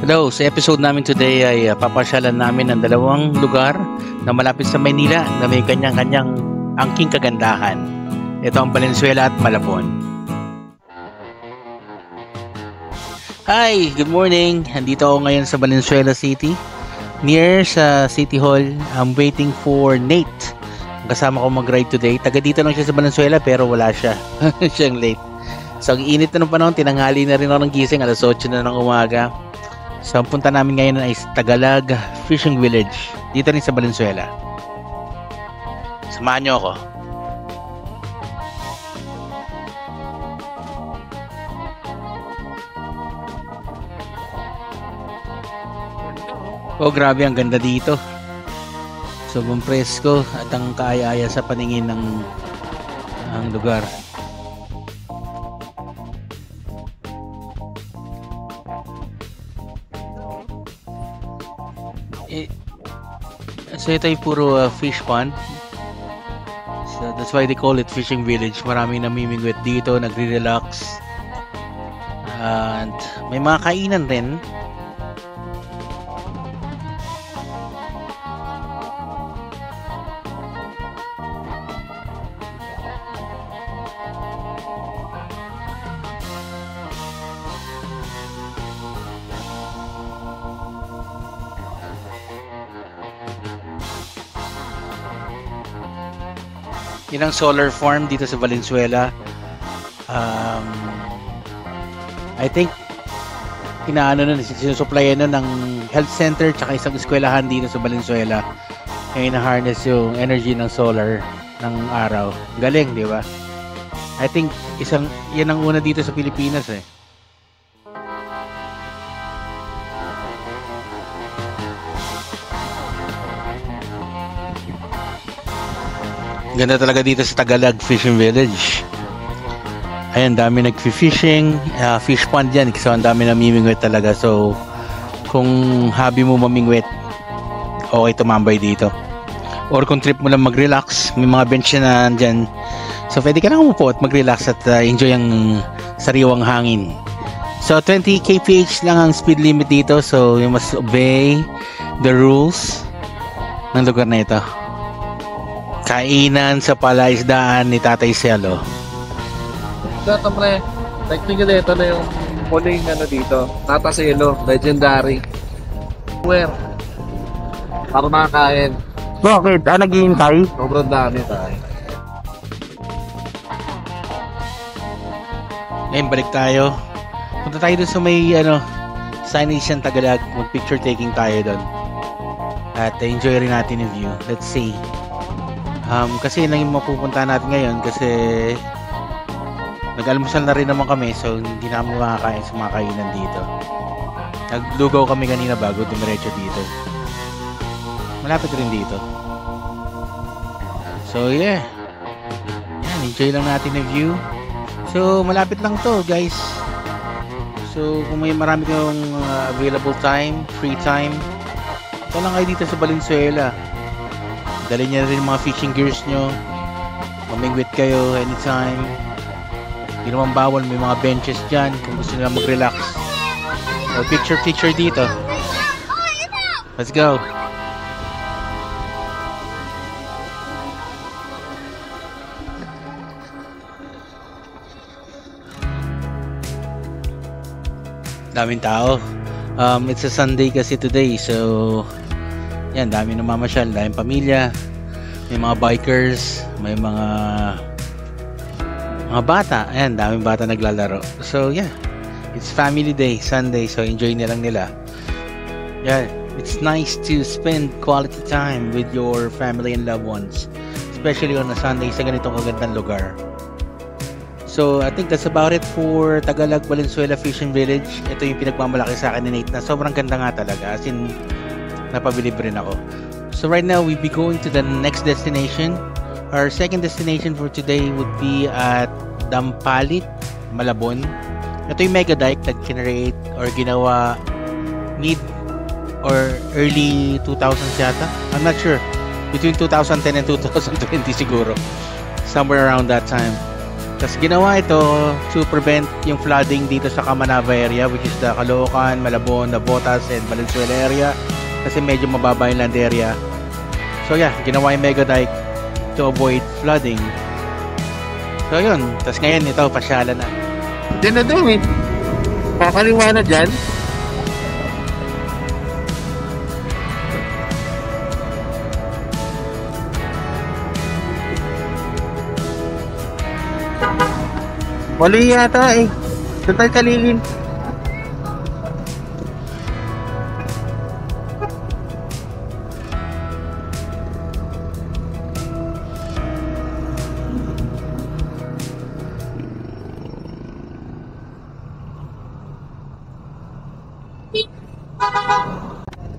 Hello, sa episode namin today ay papasyalan namin ang dalawang lugar na malapit sa Maynila na may kanyang-kanyang angking kagandahan. Ito ang Valenzuela at Malabon. Hi, good morning. Andito ako ngayon sa Valenzuela City, near sa City Hall. I'm waiting for Nate. Kasama ko mag-ride today. Taga dito lang siya sa Valenzuela pero wala siya. Siyang late. So ang init na ng panahon, tinanghali na rin ako ng gising, alas 8 na ng umaga. So ang punta namin ngayon ay Tagalag Fishing Village, dito rin sa Valenzuela. Samahan niyo ako. Oh, grabe, ang ganda dito. Sobrang presko at ang kaaya-aya sa paningin ng ang lugar. So ito ay puro fish pond. So that's why they call it fishing village. Maraming namimingwit dito, nagre-relax. And may mga kainan rin. Yun ang solar farm dito sa Valenzuela. I think sinusuplayan na ng health center tsaka isang eskwelahan dito sa Valenzuela. Kaya na-harness yung energy ng solar ng araw. Galing, di ba? I think yan ang una dito sa Pilipinas eh. Ganda talaga dito sa Tagalag Fishing Village. Ayan, dami nag-fishing, fish pond yan kasi ang dami namimingwit talaga. So, kung hobby mo mamingwit, okay tumambay dito. Or kung trip mo lang mag-relax, may mga bench na dyan. So, pwede ka lang umupo at mag-relax at enjoy ang sariwang hangin. So, 20 kph lang ang speed limit dito. So, you must obey the rules ng lugar na ito. Kainan sa palaisdaan ni Tatay Cielo. Ito pre, technically ito na yung muling dito. Tata Cielo, legendary. Where? Para makakain. Bakit? Naghihintay? Sobrang dami tayo. Ngayon, balik tayo. Punta tayo dun sa may signage ng Tagalag. Mag-picture taking tayo dun. At enjoy rin natin yung view. Let's see. Kasi yun lang yung mapupunta natin ngayon kasi nag-almusal na rin naman kami, so hindi namin makakain sa mga kainan dito. Naglugaw kami kanina bago dumiretso dito. Malapit rin dito. So yeah, yan, enjoy lang natin yung view. So malapit lang to guys. So kung may marami kang available time, free time, ito lang kayo dito sa Valenzuela. Dali niya rin mga fishing gears nyo. Mamingwit kayo anytime. Hindi naman bawal. May mga benches dyan kung gusto nila mag-relax. O picture dito. Let's go. Daming tao. It's a Sunday kasi today. So yan, dami namamasyal, daming pamilya, may mga bikers, may mga bata. Ayan, daming bata naglalaro. So yeah, it's family day, Sunday, so enjoy nilang nila. Yeah, it's nice to spend quality time with your family and loved ones, especially on a Sunday sa ganitong kagandang lugar. So I think that's about it for Tagalag Valenzuela Fishing Village. Ito yung pinagmamalaki sa akin ni Nate na sobrang ganda nga talaga, as in napabilib rin ako. So right now we'll be going to the next destination. Our second destination for today would be at Dampalit, Malabon. Ito yung mega dike na generate or ginawa mid or early 2000s yata. I'm not sure. Between 2010 and 2020 siguro. Somewhere around that time. Tapos ginawa ito to prevent yung flooding dito sa Camanava area, which is the Caloocan, Malabon, Navotas, and Valenzuela area, kasi medyo mababa yung land area. So yeah, ginawa yung mega dike to avoid flooding. So yun, tapos ngayon ito, pasyalan na. Diyan na daw eh. Kakaliwa na dyan. Mali yata eh. Doon tayo kalilin.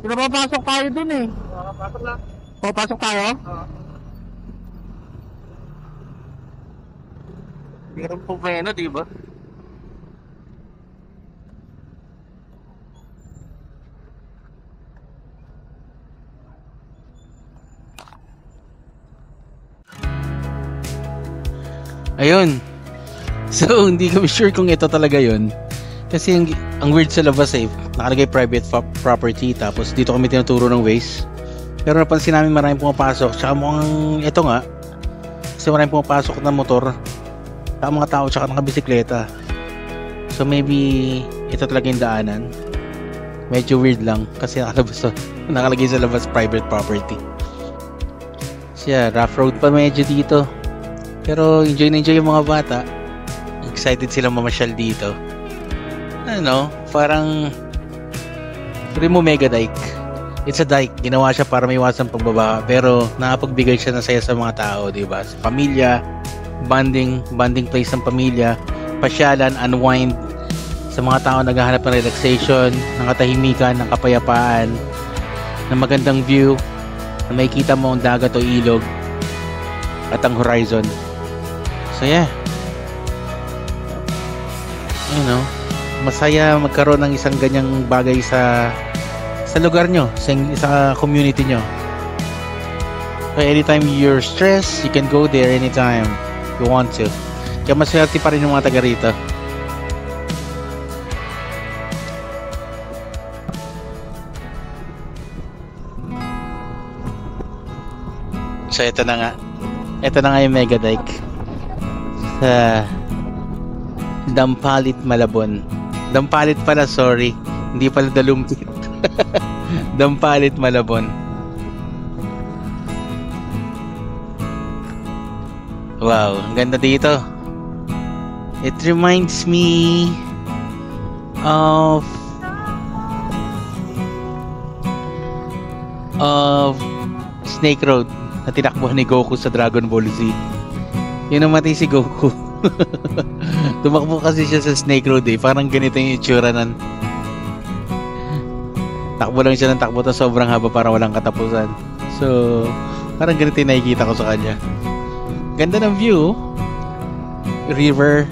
Pinapapasok tayo dun eh. Papasok lang. Papasok tayo? Oo. Meron po peno, di ba? Ayun. So, hindi kami sure kung ito talaga yun. Kasi ang weird sa labas eh, nakalagay private property, tapos dito kami tinuturo ng ways. Pero napansin namin maraming pumapasok, tsaka mukhang ito nga, kasi maraming pumapasok na motor, tsaka mga tao, tsaka nakabisikleta. So maybe ito talaga yung daanan. Medyo weird lang kasi nakalagay sa labas private property. So yeah, rough road pa medyo dito, pero enjoy na enjoy yung mga bata. Excited silang mamasyal dito. Ano, parang Remo Mega Dike. It's a dike, ginawa siya para may iwasan pagbaba, pero nakapagbigay siya ng saya sa mga tao, di ba? Sa pamilya, bonding place ng pamilya, pasyalan, unwind, sa mga tao naghahanap ng relaxation, ng katahimikan, ng kapayapaan, ng magandang view, na makikita mo ang dagat o ilog at ang horizon. So yeah, you know, masaya magkaroon ng isang ganyang bagay sa lugar nyo, sa community nyo. So anytime you're stressed, you can go there anytime you want to. Kaya maswerte pa rin yung mga taga rito. So ito na nga. Ito na nga yung Mega Dike sa Dampalit, Malabon. Dampalit pala, sorry. Hindi pala Dalumpit. Dampalit, Malabon. Wow, ang ganda dito. It reminds me of Snake Road na tinakbuhan ni Goku sa Dragon Ball Z. Yun namatay si Goku. Tumakbo kasi siya sa Snake Road eh. Parang ganito yung itsura nan. Takbo lang siya ng takbo na sobrang haba para walang katapusan. So, parang ganito yung nakikita ko sa kanya. Ganda ng view. River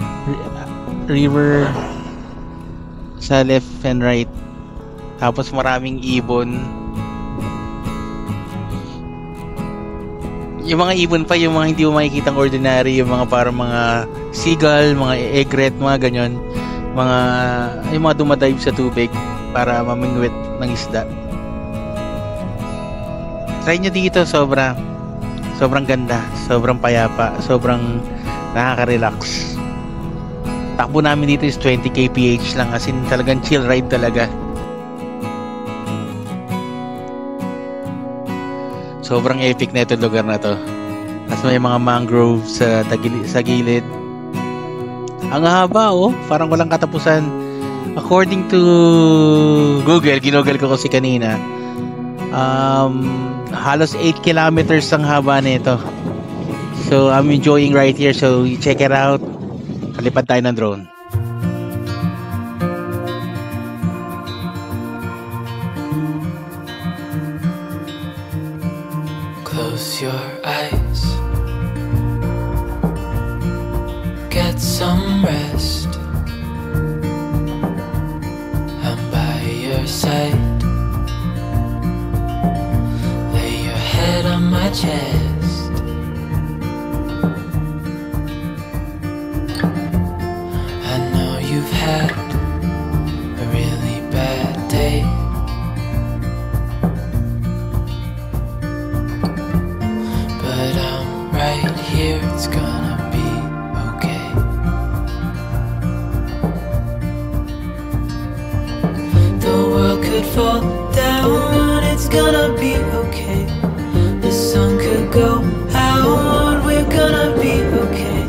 sa left and right. Tapos maraming ibon. Yung mga ibon pa, yung mga hindi mo makikitang ordinary, yung mga parang mga seagull, mga egret, mga ganyan. Yung mga dumadive sa tubig para mamingwit ng isda. Try nyo dito, sobrang ganda, sobrang payapa, sobrang nakaka-relax. Takbo namin dito is 20 kph lang, as in talagang chill ride talaga. Sobrang epic na itong lugar na to. As may mga mangrove sa gilid. Ang haba parang walang katapusan. According to Google, ginugol ko kasi kanina, halos 8 kilometers ang haba nito. So I'm enjoying right here, so you check it out. Kalipad tayo ng drone. Close your eyes, get some rest. I'm by your side. Lay your head on my chest. could fall down, it's gonna be okay. The sun could go out, we're gonna be okay.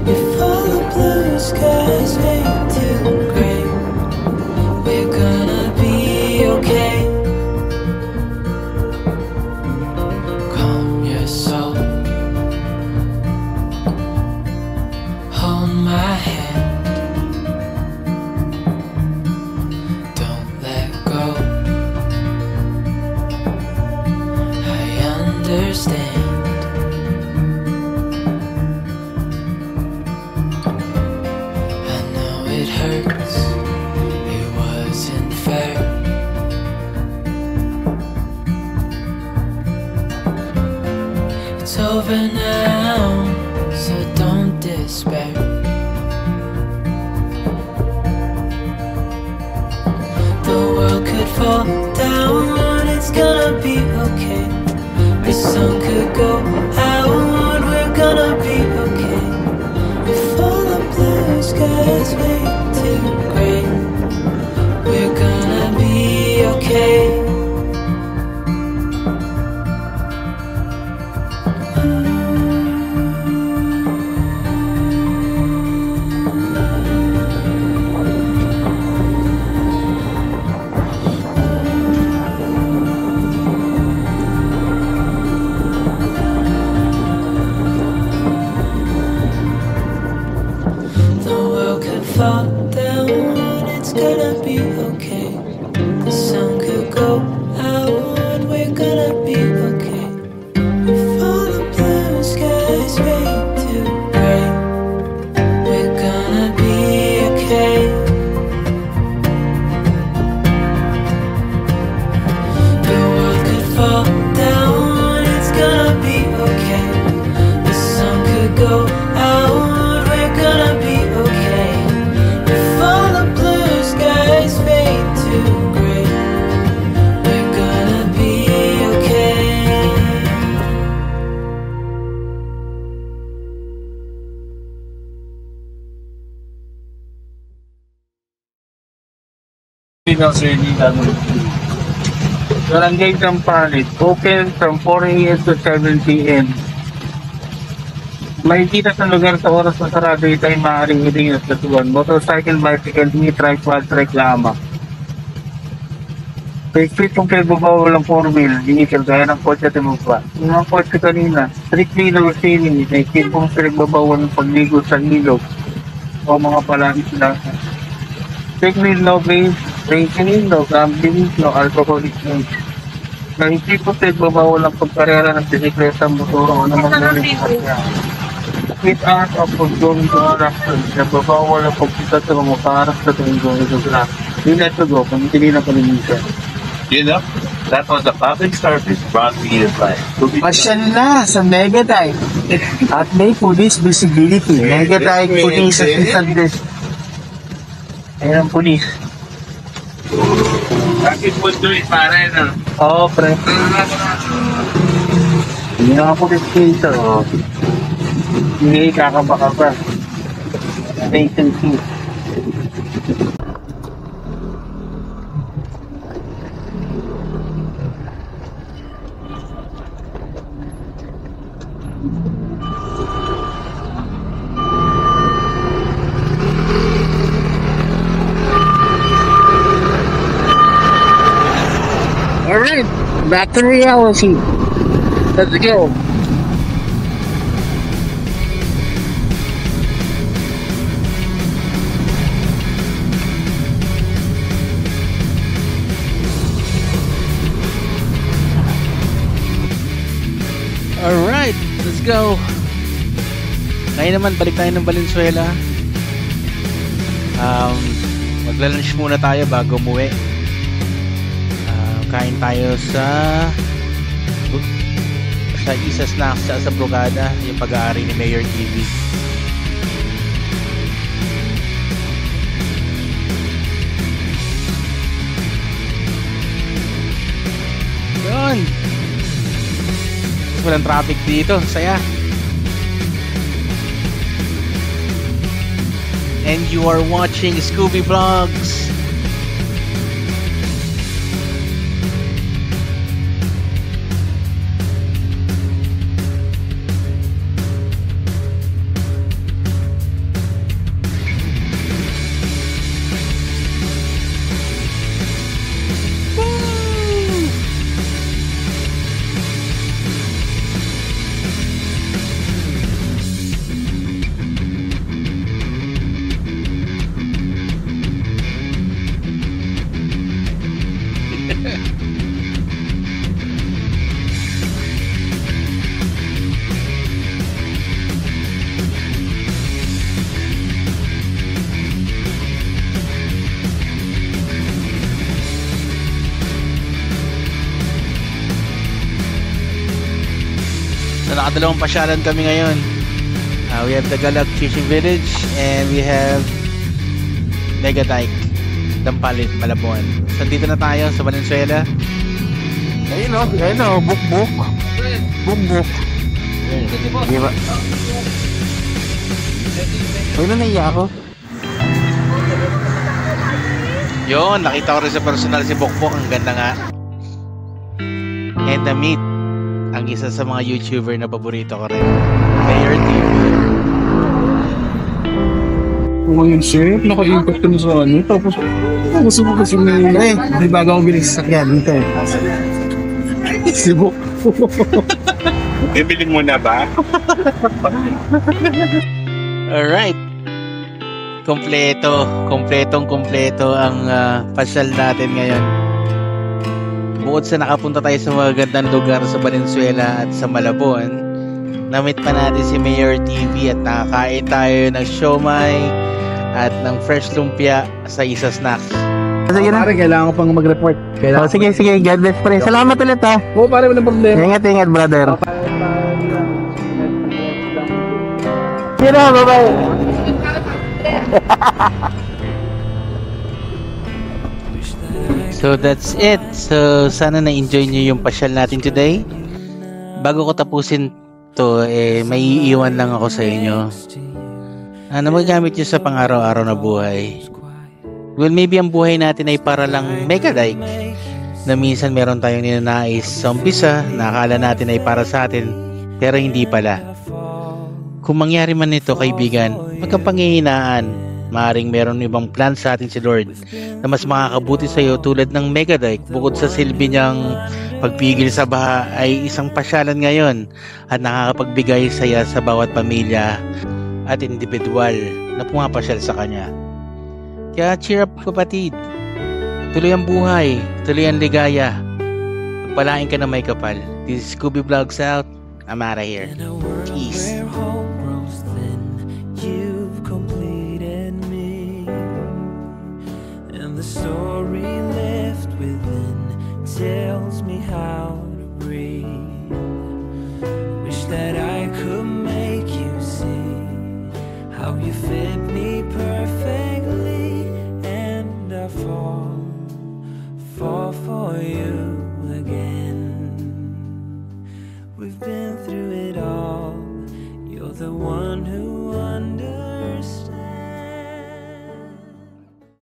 If all the blue skies fade to gray, we're gonna be okay. Calm your soul, hold my hand, don't let go. I understand. I know it hurts, it wasn't fair. It's over now, so don't despair. The world could fall down, it's gonna be okay. The sun could go out, we're gonna be okay. If all the blue skies fade to gray, we're gonna be okay. The world could fall down, it's gonna be okay. The sun could go out, we're gonna be okay. If all the blue skies fade to gray, we're gonna be okay. The world could fall down, it's gonna be okay. The sun could go out, we're gonna be okay. If all the blue skies fade to gray, we're gonna be okay. Barangay Kampalit, open from 4 a.m. to 7 p.m. Makikita sa lugar sa oras na sarado ito ay maaaring hiling at latuan. Motorcycle, bicycle, e-trike, quad-trike lamang. Pagpit kung pinagbabawal ng 4-wheel, vehicle gaya ng kotse at imupa. Yung mga kotse kanina, strictly no sailing, may kipong pinagbabawal ng pagligo sa ilog o mga palangis lang. Strictly no drinking, no gambling, no alcoholic use. May kipong pinagbabawal ng pagkarera ng bisikleta, motor o namang with hours of ongoing construction, nagbabawal ang pagpunta sa mga paras sa ongoing construction. We let to go kung hindi na palinisan. You know, that was a public service brought to you by Pasyal na sa Megatite at may police visibility. Megatite Police Assistant Desk. Ayan ang police. Bakit mo doon pare na? Oo, pre. Hindi nga police dito. Hindi, kakabaka pa. Station 2. Alright, back to reality. Let's go. Alright, let's go. Ngayon naman, balik tayo ng Valenzuela. Magla-lunch muna tayo bago umuwi. Kain tayo sa Isa Snacks sa Brugada, yung pag-aari ni Mayor TV. Yun. Walang traffic dito, saya. And you are watching Scooby Vlogs. So nakadalawang pasyalan kami ngayon. We have Tagalog Fishing Village and we have Mega Dike, Dampalit, Malabon. So dito na tayo sa Valenzuela. Ayun o, buk-buk. Buk-buk. Di ba? Ayun na naiya ako. Yun, nakita ko rin sa personal si Bokbok. Ang ganda nga. And meet ang isa sa mga YouTuber na paborito ko rin, Mayor TV. Ngayon, chef, nakaikot ka na sa ano. Tapos mo kasi may... May bago akong bilis sa sakyan. Dito eh. Sibuk. Bibili mo na ba? Alright. Kompleto ang pasyal natin ngayon. Bukod sa nakapunta tayo sa mga gandang lugar sa Valenzuela at sa Malabon, namit pa natin si Mayor TV at nakakain tayo ng siomai at ng fresh lumpia sa Isa Snacks. Sige na. Kailangan ko pang mag-report. Sige. God bless pre. Salamat ulit ha. Oo, pare, walang problema. Ingat, brother. Sige na, bye-bye. So that's it. So sana na-enjoy nyo yung pasyal natin today. Bago ko tapusin to, may iiwan lang ako sa inyo na magagamit nyo sa pang-araw-araw na buhay. Well, maybe ang buhay natin ay para lang Mega Dike, na minsan meron tayong ninanais sa umpisa na akala natin ay para sa atin, pero hindi pala. Kung mangyari man ito, kaibigan, wag kang panghihinaan. Maaring meron ibang plan sa atin si Lord na mas makakabuti sa iyo, tulad ng Mega Dike. Bukod sa silbi niyang pagpigil sa baha, ay isang pasyalan ngayon at nakakapagbigay saya sa bawat pamilya at individual na pumapasyal sa kanya. Kaya cheer up kapatid, tuloy ang buhay, tuloy ang ligaya, pagpalain ka na may kapal. This is Scooby Vlogs out. I'm out of here. Peace. The story left within tells me how